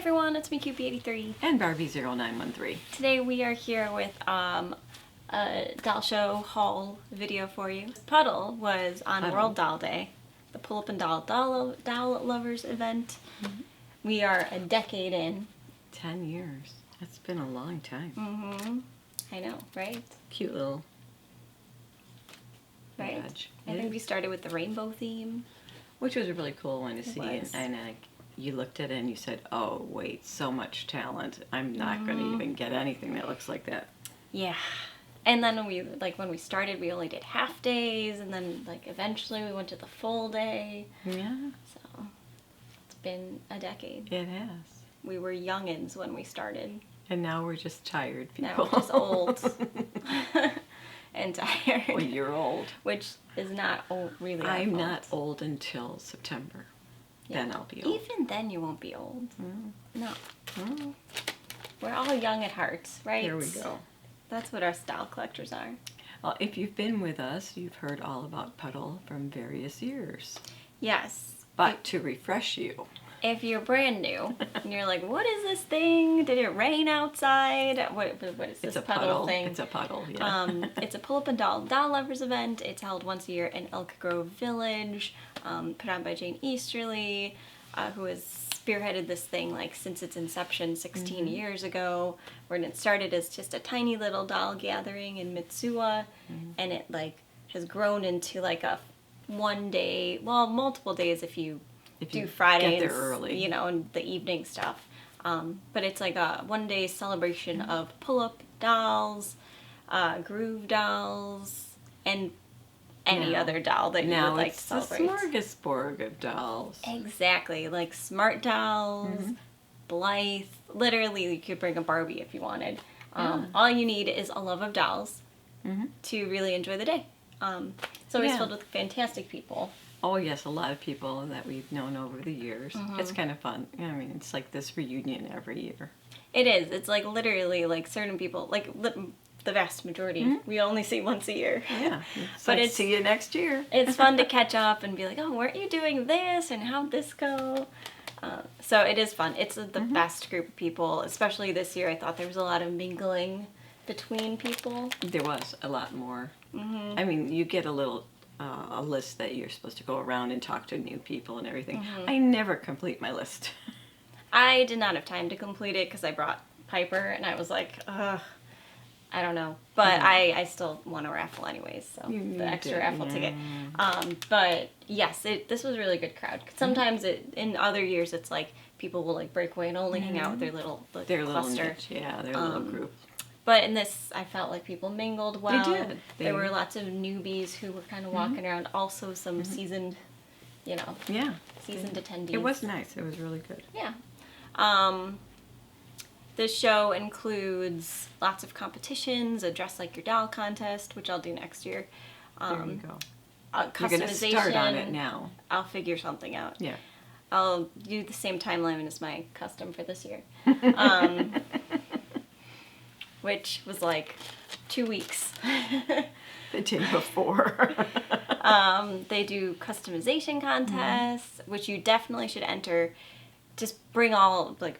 everyone, it's me Cupie83 and Barbie0913. Today we are here with a doll show haul video for you. Puddle was on World Doll Day, the Pullip and Dal doll lovers event. Mm-hmm. We are a decade in. 10 years. That's been a long time. Mm-hmm. I know, right? Cute little right. badge. I think we started with the rainbow theme, which was a really cool one to see. And you looked at it and you said, "Oh wait, so much talent! I'm not going to even get anything that looks like that." Yeah. And then when we started, we only did half days, and then eventually we went to the full day. Yeah. So it's been a decade. It has. We were youngins when we started. And now we're just tired people. Now we're just old. And tired. Well, you're old. Which is not really our I'm fault. not old until September. Yeah. Then I'll be old. Even then you won't be old. No. Mm. We're all young at heart, right? There we go. That's what our style collectors are. Well, if you've been with us, you've heard all about Puddle from various years. Yes. But to refresh you, if you're brand new and you're like, what is this thing? Did it rain outside? What is this puddle thing? It's a puddle, yeah. It's a Pullip and Dal doll lovers event. It's held once a year in Elk Grove Village, put on by Jane Easterly, who has spearheaded this thing since its inception 16 years ago, when it started as just a tiny little doll gathering in Mitsuwa, and it has grown into a one day, well, multiple days if you do Fridays, get there early, and the evening stuff. But it's a one-day celebration of pull-up dolls, groove dolls, and any other doll that you would like to celebrate. Now it's a smorgasbord of dolls. Exactly, smart dolls, Blythe. Literally, you could bring a Barbie if you wanted. All you need is a love of dolls to really enjoy the day. It's always filled with fantastic people. Oh yes, a lot of people that we've known over the years. It's kind of fun. I mean, it's like this reunion every year. It is. It's literally certain people, the vast majority, we only see once a year. Yeah. But it's see you next year. It's fun to catch up and be like, oh, weren't you doing this? And how'd this go? So it is fun. It's the best group of people, especially this year. I thought there was a lot of mingling between people. There was a lot more. I mean, you get a list that you're supposed to go around and talk to new people and everything. I never complete my list. I did not have time to complete it because I brought Piper, and I was like, ugh, I don't know. But I still want a raffle anyways, so the extra raffle ticket. But yes, this was a really good crowd. Sometimes in other years it's people will break away and only hang out with their little cluster. Little niche, yeah, their little group. But in this, I felt like people mingled well. They did. There were lots of newbies who were kind of walking around. Also some seasoned, seasoned attendees. It was nice. It was really good. Yeah. This show includes lots of competitions, a Dress Like Your Doll contest, which I'll do next year. There you go. Customization. You're going to start on it now. I'll figure something out. Yeah. I'll do the same timeline as my custom for this year. Which was 2 weeks. The day before. They do customization contests, which you definitely should enter. Just bring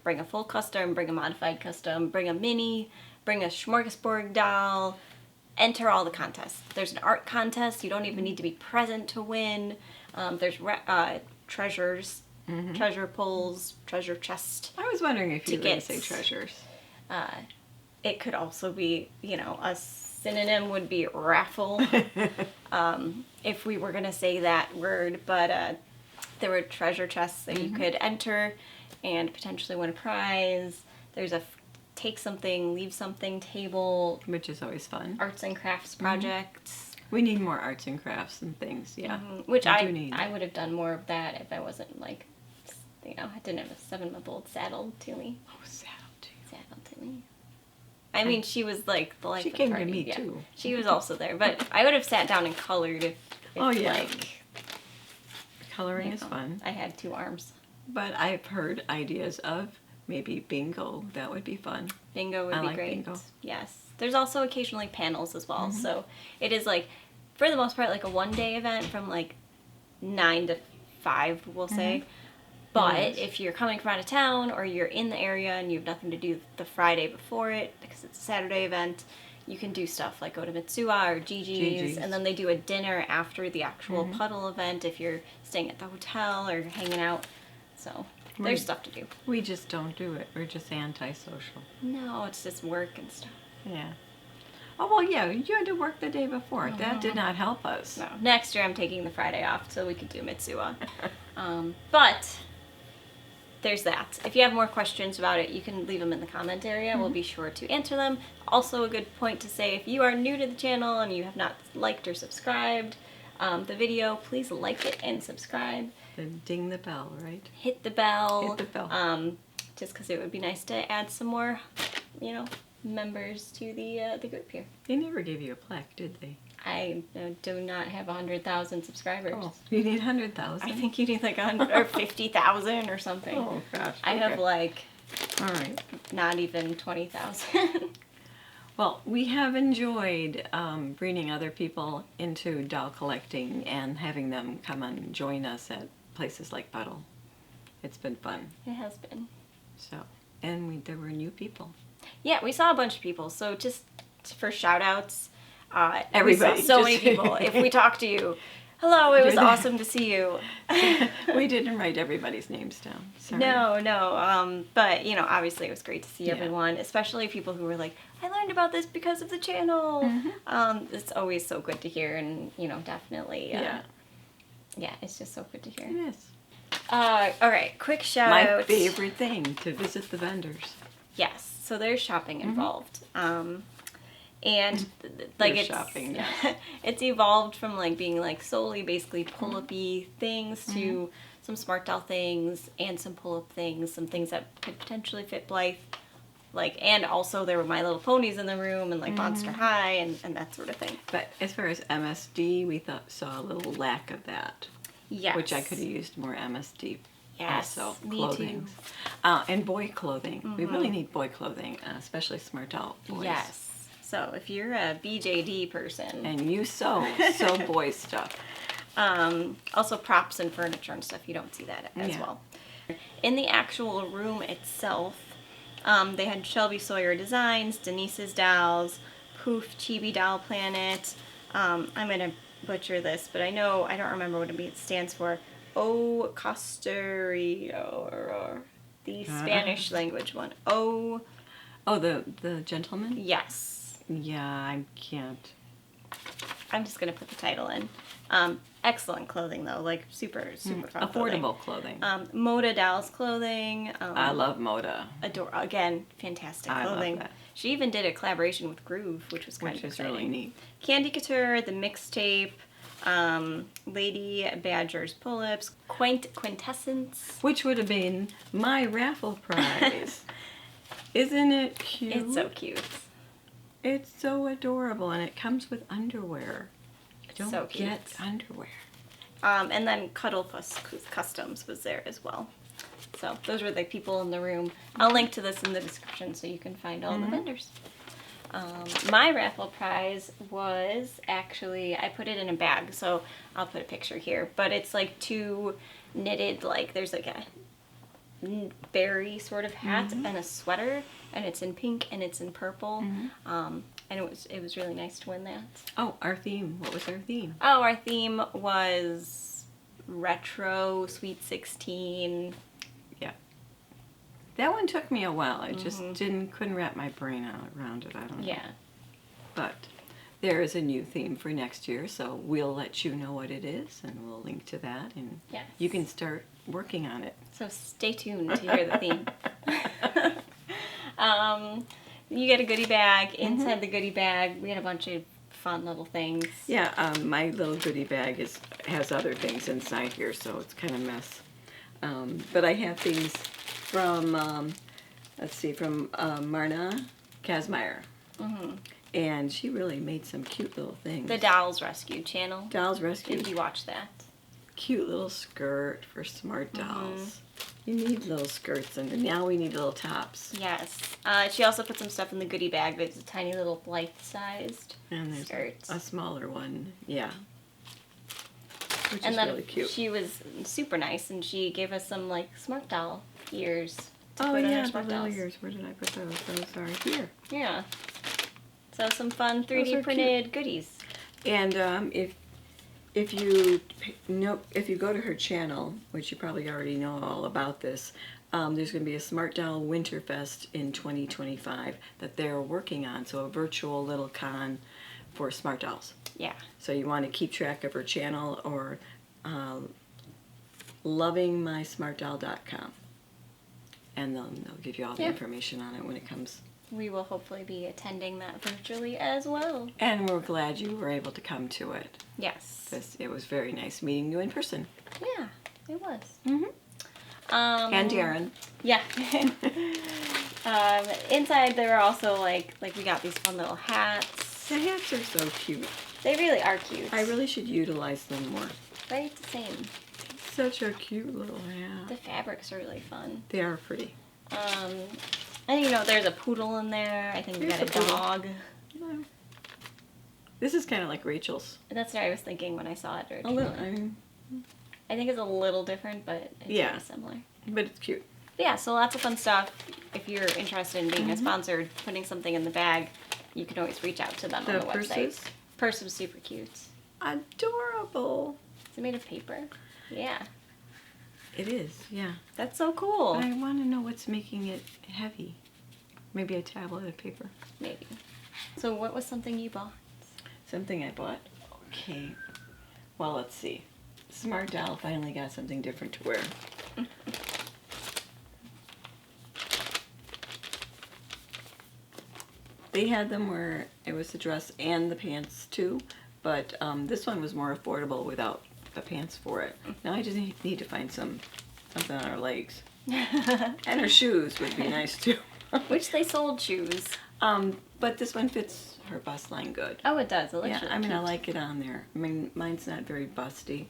bring a full custom, bring a modified custom, bring a mini, bring a smorgasbord doll. Enter all the contests. There's an art contest. You don't even need to be present to win. There's treasures, treasure pulls, treasure chest. I was wondering if you were going to say treasures. It could also be, a synonym would be raffle, if we were going to say that word, but there were treasure chests that you could enter and potentially win a prize. There's a take something, leave something table. Which is always fun. Arts and crafts projects. We need more arts and crafts and things, yeah. Which I would have done more of that if I wasn't I didn't have a 7-month-old saddled to me. Oh, saddled to you. Saddled to me. I mean, she was the life of the party. She came to me, too. She was also there, but I would have sat down and colored if coloring is fun. I had 2 arms. But I've heard ideas of maybe bingo. That would be fun. Bingo would be great. Bingo. Yes. There's also occasionally panels as well. So it is for the most part, a one-day event from 9 to 5, we'll say. But if you're coming from out of town or you're in the area and you have nothing to do the Friday before it, because it's a Saturday event, you can do stuff like go to Mitsuwa or Gigi's, and then they do a dinner after the actual Puddle event if you're staying at the hotel or hanging out. So there's stuff to do. We just don't do it. We're just antisocial. No, it's just work and stuff. Yeah. Oh, well, yeah, you had to work the day before. That did not help us. No, next year I'm taking the Friday off so we could do Mitsuwa. But there's that. If you have more questions about it, you can leave them in the comment area. We'll be sure to answer them. Also, a good point to say, if you are new to the channel and you have not liked or subscribed the video, please like it and subscribe. And ding the bell, right? Hit the bell. Hit the bell. Just because it would be nice to add some more, members to the group here. They never gave you a plaque, did they? I do not have 100,000 subscribers. Oh, you need 100,000? I think you need like 100 or 50,000 or something. Oh, gosh. I have like, all right, not even 20,000. Well, we have enjoyed bringing other people into doll collecting and having them come and join us at places like Puddle. It's been fun. It has been. So, and there were new people. Yeah, we saw a bunch of people. So just for shout outs, everybody. We saw so many people. If we talk to you, hello, it was awesome to see you. We didn't write everybody's names down. Sorry. No. But, obviously it was great to see everyone, especially people who were like, I learned about this because of the channel. It's always so good to hear, and, definitely, yeah, it's just so good to hear. It is. All right, quick shout My out. favorite thing, to visit the vendors. Yes, so there's shopping involved. And like There's shopping, yeah. It's evolved from like being like solely basically pull-up-y things to some smart doll things and some pull-up things, some things that could potentially fit Blythe. And also there were My Little Ponies in the room and like Monster High and that sort of thing. But as far as MSD, we saw a little lack of that. Yes. Which I could have used more MSD. Yes, Also, me clothing. too. And boy clothing. We really need boy clothing, especially smart doll boys. Yes. So if you're a BJD person. And you sew boy stuff. Also props and furniture and stuff, you don't see that as well. In the actual room itself, they had Shelby Sawyer Designs, Denise's Dolls, Poof Chibi Doll Planet. I'm going to butcher this, but I don't remember what it stands for. O Costerio, or the Spanish language one. Oh, the gentleman? yes. Yeah, I can't. I'm just going to put the title in. Excellent clothing, though. Like, super fun affordable clothing. Moda Dolls clothing. I love Moda. Again, fantastic clothing. I love that. She even did a collaboration with Groove, which was kind of exciting. Really neat. Candy Couture, The Mixtape, Lady Badger's Pull-Ups, Quintessence. Which would have been my raffle prize. Isn't it cute? It's so cute. It's so adorable, and it comes with underwear. You don't get underwear. And then Cuddlefuss Customs was there as well. So those were the people in the room. I'll link to this in the description so you can find all the vendors. My raffle prize was actually, I put it in a bag, so I'll put a picture here. But it's like two knitted, there's like a berry sort of hat and a sweater, and it's in pink and it's in purple. And it was really nice to win that. Oh, our theme. What was our theme? Oh, our theme was retro, Sweet 16. Yeah. That one took me a while. I just couldn't wrap my brain around it. I don't know. Yeah. But there is a new theme for next year, so we'll let you know what it is, and we'll link to that, and you can start working on it. So stay tuned to hear the theme. You get a goodie bag. Inside the goodie bag, we had a bunch of fun little things. Yeah, my little goodie bag has other things inside here, so it's kind of a mess. But I have things from, from Marna Kazmaier. And she really made some cute little things. The Dolls Rescue channel. Dolls Rescue. Did you watch that? Cute little skirt for smart dolls. You need little skirts, and now we need little tops. Yes. She also put some stuff in the goodie bag that's a tiny little Blythe-sized And there's skirt. a smaller one, yeah. Which and is then really cute. she was super nice, and she gave us some like smart doll ears to Oh put on yeah, our the smart little dolls. ears. Where did I put those? Those are here. Yeah. So some fun Those are 3D cute. printed goodies. And if you if you go to her channel, which you probably already know all about this, there's going to be a Smart Doll Winterfest in 2025 that they're working on. So a virtual little con for smart dolls. Yeah. So you want to keep track of her channel or lovingmysmartdoll.com, and they'll give you all the information on it when it comes. We will hopefully be attending that virtually as well. And we're glad you were able to come to it. Yes. It was very nice meeting you in person. Yeah, it was. Mm-hmm. And Darren. Yeah. Inside there were also like we got these fun little hats. The hats are so cute. They really are cute. I really should utilize them more. Right, the same. Such a cute little hat. The fabrics are really fun. They are pretty. And you know, there's a poodle in there. I think we got a dog. No. This is kind of like Rachel's. That's what I was thinking when I saw it A little, originally. I think it's a little different, but it's very similar. But it's cute. But yeah, so lots of fun stuff. If you're interested in being a sponsor, putting something in the bag, you can always reach out to them on the website. Purse was super cute. Adorable. Is it made of paper? Yeah. It is, yeah. That's so cool. I want to know what's making it heavy. Maybe a tablet of paper. Maybe. So what was something you bought? Something I bought? Okay. Well, let's see. Smart Doll finally got something different to wear. They had them where it was the dress and the pants too, but this one was more affordable without the pants for it. Now I just need to find something on her legs. And her shoes would be nice too. Which they sold shoes. But this one fits her bust line good. Oh, it does. It looks Yeah, really I mean, cute. I like it on there. I mean, mine's not very busty,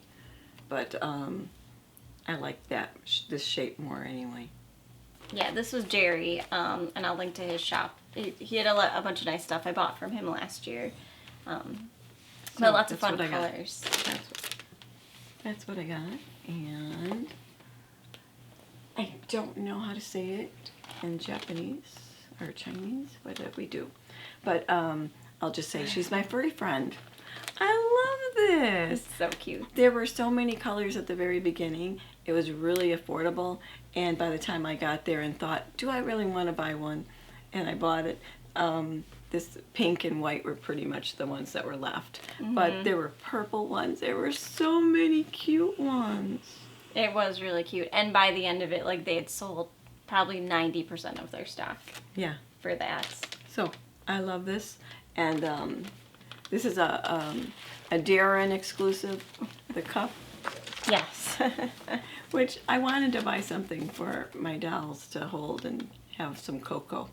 but I like this shape more anyway. Yeah, this was Jerry, and I'll link to his shop. He had a bunch of nice stuff I bought from him last year. But lots of fun colors. That's what I got. And I don't know how to say it in Japanese or Chinese. What did we do? But I'll just say she's my furry friend. I love this. It's so cute. There were so many colors at the very beginning. It was really affordable. And by the time I got there and thought, do I really want to buy one? And I bought it. This pink and white were pretty much the ones that were left. Mm-hmm. But there were purple ones. There were so many cute ones. It was really cute. And by the end of it, like, they had sold probably 90% of their stock. Yeah. For that. So I love this. And this is a Darren exclusive, the cup. Yes. Which I wanted to buy something for my dolls to hold and have some cocoa.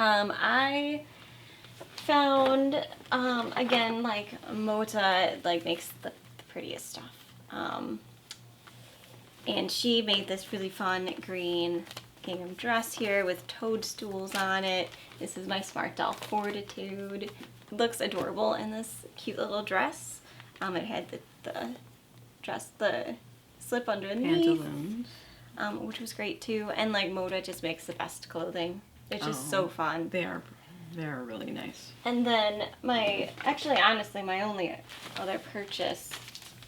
I found, again, like, Mota, like, makes the prettiest stuff. And she made this really fun green gingham dress here with toadstools on it. This is my Smart Doll Fortitude. It looks adorable in this cute little dress. It had the slip underneath. Pantaloons. Which was great too. And like Moda just makes the best clothing. It's just so fun. They're really nice. And then honestly, my only other purchase,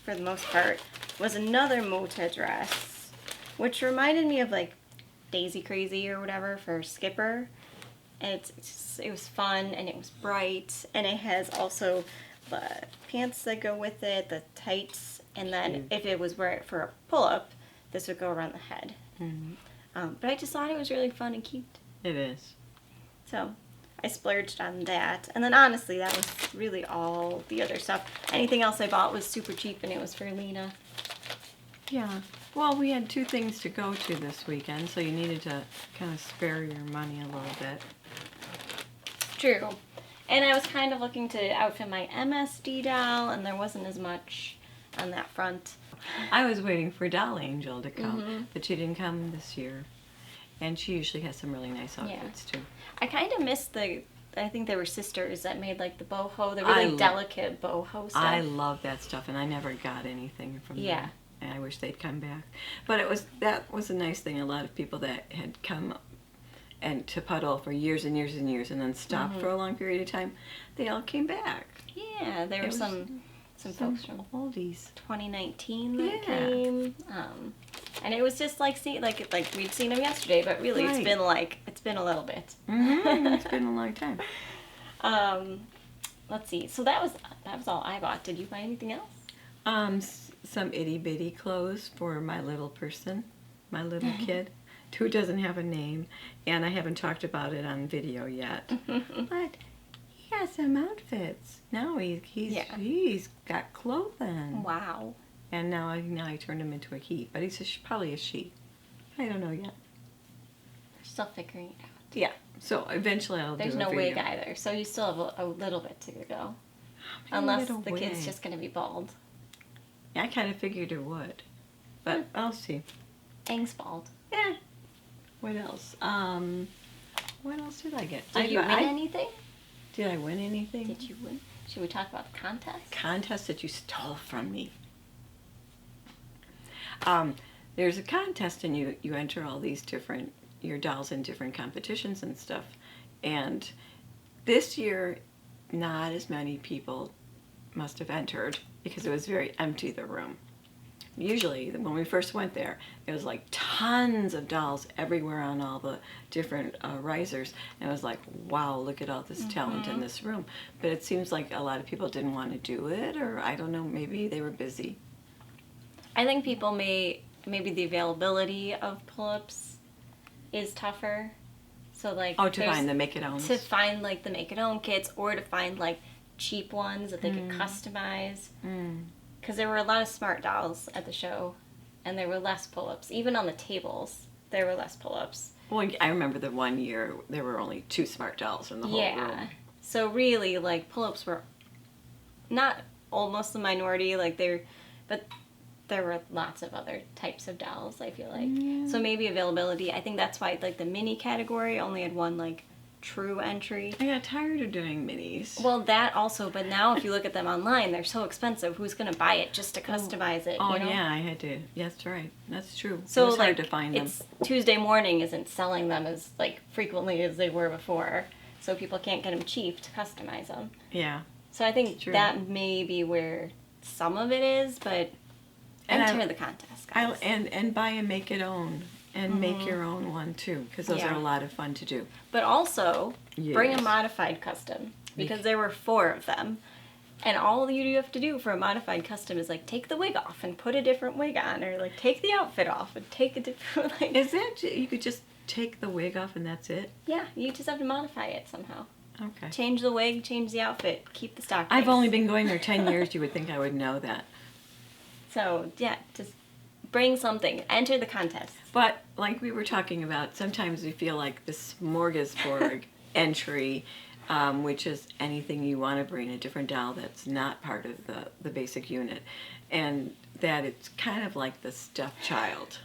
for the most part, was another Mota dress, which reminded me of like Daisy Crazy or whatever for Skipper. And it was fun and it was bright, and it has also the pants that go with it, the tights, and then if it was for a pull-up, this would go around the head. Mm-hmm. But I just thought it was really fun and cute. It is. So I splurged on that. And then honestly, that was really all the other stuff. Anything else I bought was super cheap, and it was for Lena. Yeah. Well, we had 2 things to go to this weekend, so you needed to kind of spare your money a little bit. True. And I was kind of looking to outfit my MSD doll, and there wasn't as much on that front. I was waiting for Doll Angel to come, but she didn't come this year. And she usually has some really nice outfits too. I kind of missed the I think they were sisters that made like the boho, the really delicate boho stuff. I love that stuff, and I never got anything from them. And I wish they'd come back. But that was a nice thing. A lot of people that had come and to Puddle for years and years and years and then stopped for a long period of time, they all came back. Yeah, there were some folks from oldies 2019 that came. And it was just like like we'd seen them yesterday, but really it's been a little bit. It's been a long time. Let's see. So that was all I bought. Did you buy anything else? Some itty bitty clothes for my little person, my little kid, who doesn't have a name, and I haven't talked about it on video yet. But he has some outfits. Now he's got clothing. Wow. And now I turned him into a he, but he's probably a she. I don't know yet. Still figuring it out. Yeah. So eventually I'll do a video. There's no wig either, so you still have a little bit to go. Unless the kid's just going to be bald. Yeah, I kind of figured it would, but I'll see. Ang's bald. Yeah. What else? What else did I get? Did you win anything? Did I win anything? Did you win? Should we talk about the contest? Contest that you stole from me. There's a contest, and you enter all these your dolls in different competitions and stuff. And this year, not as many people must have entered because it was very empty, the room. Usually, when we first went there, it was like tons of dolls everywhere on all the different risers. And it was like, wow, look at all this talent in this room. But it seems like a lot of people didn't want to do it, or I don't know, maybe they were busy. I think people maybe the availability of pull-ups is tougher. So like to find the make-it-owns. To find like the make-it-own kits, or to find like cheap ones that they could customize. Because there were a lot of smart dolls at the show, and there were less pull-ups. Even on the tables, there were less pull-ups. Well, I remember the one year there were only 2 smart dolls in the whole room. Yeah. So really, like, pull-ups were not almost the minority, but there were lots of other types of dolls, I feel like. Yeah. So maybe availability. I think that's why, like, the mini category only had one, like, true entry. I got tired of doing minis. Well, that also, but now if you look at them online, they're so expensive. Who's going to buy it just to customize it? Oh, you know? Yeah, I had to. Yes, that's right. That's true. So, it was hard to find them. Tuesday morning isn't selling them as, like, frequently as they were before. So people can't get them cheap to customize them. Yeah. So I think that may be where some of it is, but enter the contest, guys. And buy a make-it-own. And make your own one, too, because those are a lot of fun to do. But also, bring a modified custom, because there were 4 of them. And all you have to do for a modified custom is, like, take the wig off and put a different wig on, or, like, take the outfit off and take a different, like... Is that, you could just take the wig off and that's it? Yeah, you just have to modify it somehow. Okay. Change the wig, change the outfit, keep the stock price. I've only been going there 10 years, you would think I would know that. So, yeah, just... bring something. Enter the contest. But, like we were talking about, sometimes we feel like the smorgasbord entry, which is anything you want to bring, a different doll that's not part of the basic unit, and that it's kind of like the stuffed child.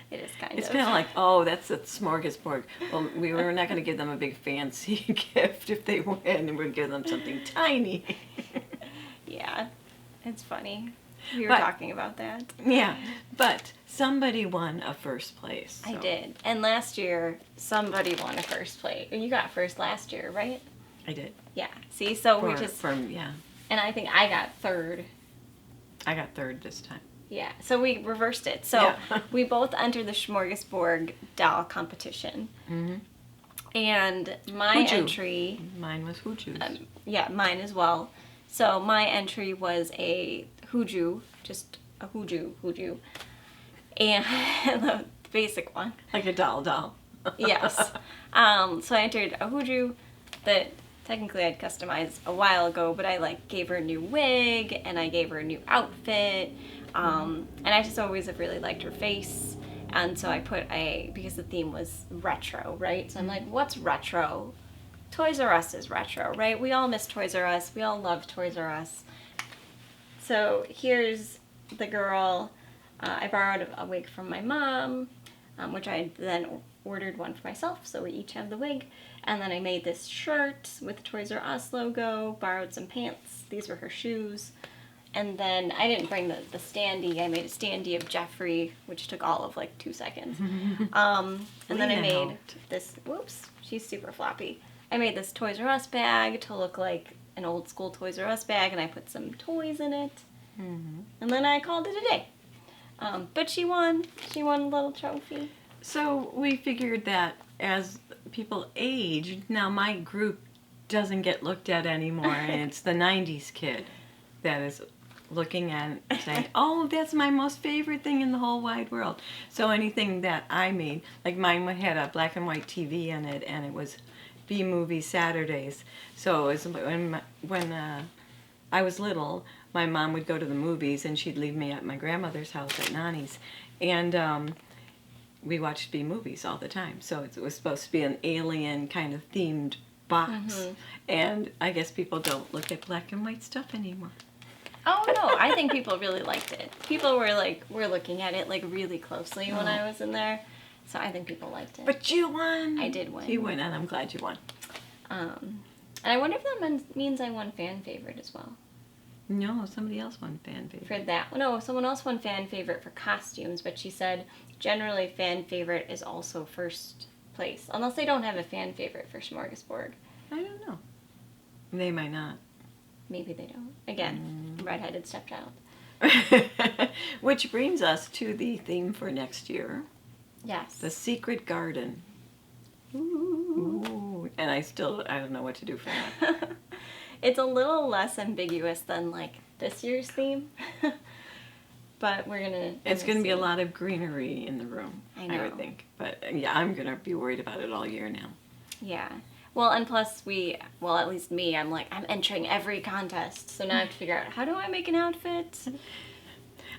It is kind It's kind of like, oh, that's a smorgasbord. Well, we were not going to give them a big fancy gift if they win, and we're going to give them something tiny. Yeah, it's funny. We were talking about that. Yeah, but somebody won a first place. So. I did. And last year, somebody won a first place. You got first last year, right? I did. Yeah. See, so we just... yeah. And I think I got third. I got third this time. Yeah, so we reversed it. So we both entered the Smorgasbord doll competition. Mm-hmm. And my entry... Mine was Hooju's. Yeah, mine as well. So my entry was a Hooju, just a Hooju. And the basic one. Like a doll. Yes. So I entered a Hooju that technically I'd customized a while ago, but I gave her a new wig and I gave her a new outfit. And I just always have really liked her face. And so I put because the theme was retro, right? So I'm like, what's retro? Toys R Us is retro, right? We all miss Toys R Us. We all love Toys R Us. So here's the girl. I borrowed a wig from my mom, which I then ordered one for myself, so we each have the wig. And then I made this shirt with the Toys R Us logo, borrowed some pants. These were her shoes. And then I didn't bring the standee. I made a standee of Jeffrey, which took all of like 2 seconds. And then I made this, whoops, she's super floppy. I made this Toys R Us bag to look like an old school Toys R Us bag, and I put some toys in it. And then I called it a day. But she won. She won a little trophy. So we figured that as people age, now my group doesn't get looked at anymore, and it's the 90s kid that is looking at it saying, oh, that's my most favorite thing in the whole wide world. So anything that I made, like mine had a black and white TV in it, and it was B-Movie Saturdays. So it was when I was little, my mom would go to the movies, and she'd leave me at my grandmother's house at Nani's. And we watched B-movies all the time. So it was supposed to be an alien kind of themed box. And I guess people don't look at black and white stuff anymore. Oh, no, I think people really liked it. People were looking at it like really closely when I was in there. So I think people liked it. But you won. I did win. You won, and I'm glad you won. And I wonder if that means I won fan favorite as well. No, somebody else won fan favorite. For that. No, someone else won fan favorite for costumes, but she said generally fan favorite is also first place. Unless they don't have a fan favorite for Smorgasbord. I don't know. They might not. Maybe they don't. Again, redheaded stepchild. Which brings us to the theme for next year. Yes. The Secret Garden. Ooh. And I don't know what to do for that. It's a little less ambiguous than like this year's theme. But we're gonna... It's gonna be a lot of greenery in the room, I know. I would think. But yeah, I'm gonna be worried about it all year now. Yeah. Well, and plus at least me, I'm entering every contest. So now I have to figure out, how do I make an outfit?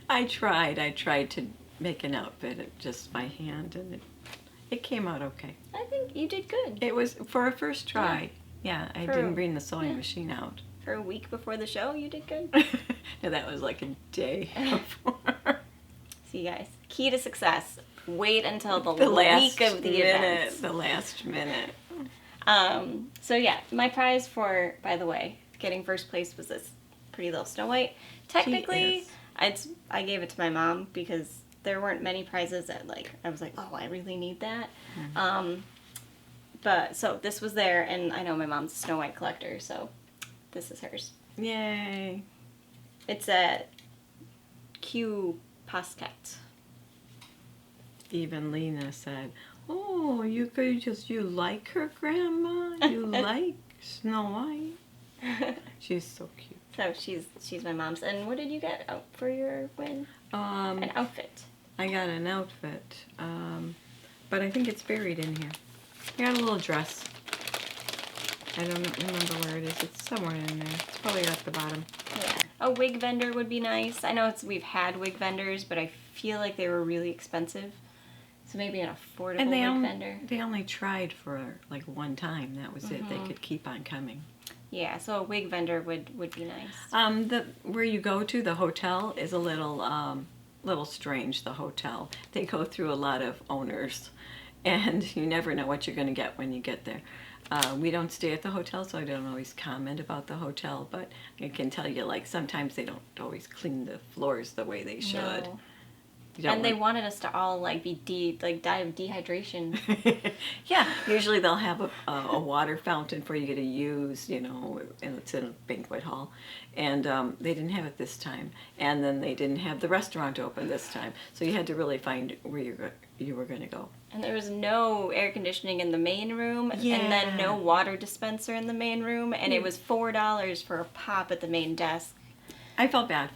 I tried to make an outfit just by hand, and it came out okay. I think you did good. It was for a first try. Yeah, I didn't bring the sewing machine out. For a week before the show, you did good. No, that was like a day before. See, guys, key to success. Wait until the last week of the event. The last minute. So yeah, my prize for, by the way, getting first place was this pretty little Snow White. Technically, I gave it to my mom because there weren't many prizes that I was like, oh, I really need that. But so this was there, and I know my mom's a Snow White collector, so this is hers. Yay. It's a Q Pasquette. Even Lena said, oh, you like her, Grandma? You like Snow White? She's so cute. So she's my mom's. And what did you get out for your win? An outfit. I got an outfit, but I think it's buried in here. I got a little dress. I don't remember where it is. It's somewhere in there. It's probably at the bottom. Yeah. A wig vendor would be nice. I know we've had wig vendors, but I feel like they were really expensive. So maybe an affordable wig vendor. They only tried for like one time. That was it. They could keep on coming. Yeah, so a wig vendor would be nice. Where you go to, the hotel, is a little strange, the hotel. They go through a lot of owners, and you never know what you're going to get when you get there. We don't stay at the hotel, so I don't always comment about the hotel, but I can tell you, sometimes they don't always clean the floors the way they should. No. And they wanted us to all die of dehydration. Yeah, usually they'll have a water fountain for you to use, and it's in a banquet hall. And they didn't have it this time. And then they didn't have the restaurant open this time. So you had to really find where you were going to go. And there was no air conditioning in the main room, Yeah. and then no water dispenser in the main room, and it was $4 for a pop at the main desk. I felt bad,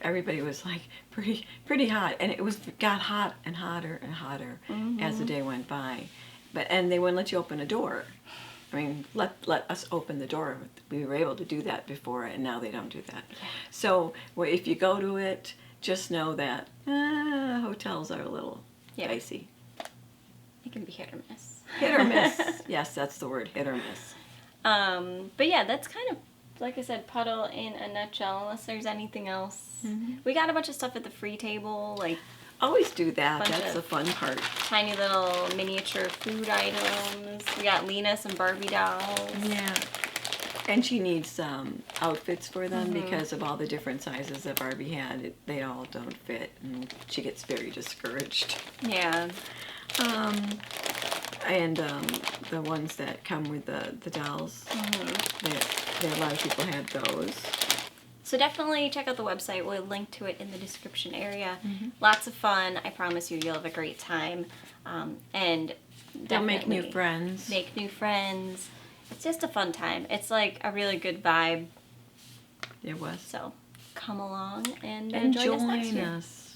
everybody was pretty hot, and it got hot and hotter and hotter as the day went by. And they wouldn't let you open a door. I mean, let us open the door. We were able to do that before, and now they don't do that. Yeah. So if you go to it, just know that hotels are a little dicey. It can be hit or miss. Hit or miss. Yes, that's the word, hit or miss. But yeah, that's kind of, like I said, Puddle in a nutshell, unless there's anything else. We got a bunch of stuff at the free table, Always do that. Bunch That's of the fun part. tiny little miniature food items. We got Lena some Barbie dolls. Yeah. And she needs outfits for them because of all the different sizes that Barbie had. They all don't fit, and she gets very discouraged. Yeah. And the ones that come with the dolls, a lot of people have those. So definitely check out the website. We'll link to it in the description area. Lots of fun. I promise you'll have a great time. And They'll make new definitely friends. Make new friends. It's just a fun time. It's like a really good vibe. It was. So come along and And join us next join year. us.